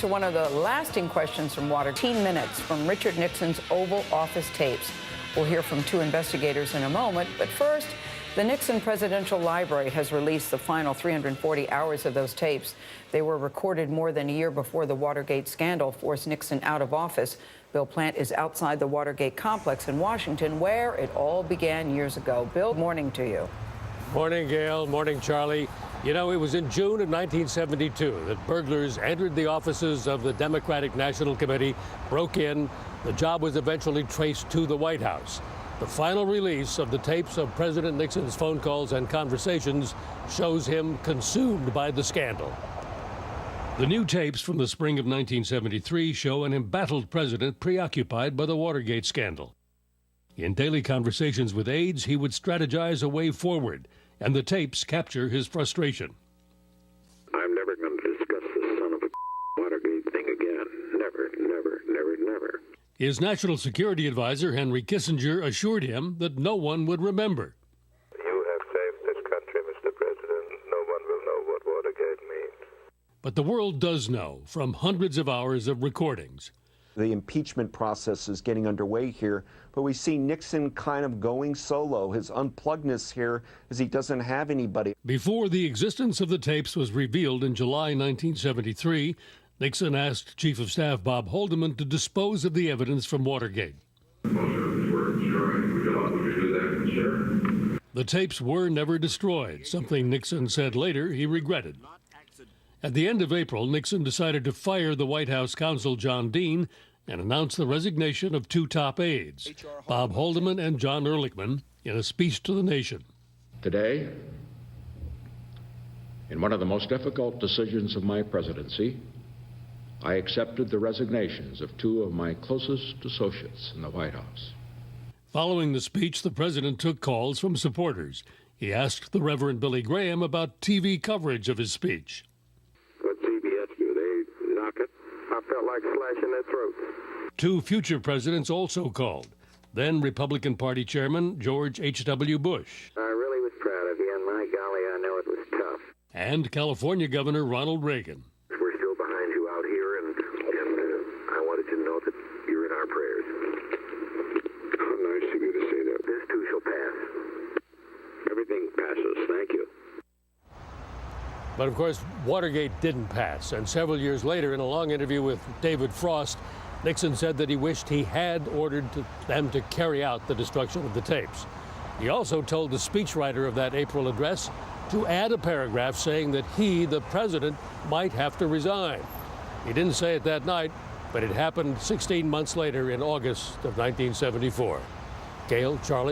to one of the lasting questions from Watergate. 15 minutes from Richard Nixon's Oval Office tapes. We'll hear from two investigators in a moment, but first, the Nixon Presidential Library has released the final 340 hours of those tapes. They were recorded more than a year before the Watergate scandal forced Nixon out of office. Bill Plant is outside the Watergate complex in Washington, where it all began years ago. Bill, morning to you. Morning, Gail. Morning, Charlie. You know, it was in June of 1972 that burglars entered the offices of the Democratic National Committee, broke in. The job was eventually traced to the White House. The final release of the tapes of President Nixon's phone calls and conversations shows him consumed by the scandal. The new tapes from the spring of 1973 show an embattled president preoccupied by the Watergate scandal. In daily conversations with aides, he would strategize a way forward, and the tapes capture his frustration. I'm never going to discuss this son of a Watergate thing again. Never, never, never, never. His national security advisor, Henry Kissinger, assured him that no one would remember. You have saved this country, Mr. President. No one will know what Watergate means. But the world does know from hundreds of hours of recordings. The impeachment process is getting underway here, but we see Nixon kind of going solo. His unpluggedness here is he doesn't have anybody. Before the existence of the tapes was revealed in July 1973, Nixon asked Chief of Staff Bob Haldeman to dispose of the evidence from Watergate. The tapes were never destroyed, something Nixon said later he regretted. At the end of April, Nixon decided to fire the White House counsel John Dean and announce the resignation of two top aides, Bob Haldeman and John Ehrlichman, in a speech to the nation. Today, in one of the most difficult decisions of my presidency, I accepted the resignations of two of my closest associates in the White House. Following the speech, the president took calls from supporters. He asked the Reverend Billy Graham about TV coverage of his speech. What CBS do? They knock it? I felt like slashing their throats. Two future presidents also called. Then Republican Party Chairman George H.W. Bush. I really was proud of you, and my golly, I know it was tough. And California Governor Ronald Reagan. We're still behind you out here, and I wanted you to know that you're in our prayers. How nice of you to say that. This too shall pass. Everything passes. Thank you. But of course, Watergate didn't pass. And several years later, in a long interview with David Frost, Nixon said that he wished he had ordered them to carry out the destruction of the tapes. He also told the speechwriter of that April address to add a paragraph saying that he, the president, might have to resign. He didn't say it that night, but it happened 16 months later in August of 1974. Gail, Charlie.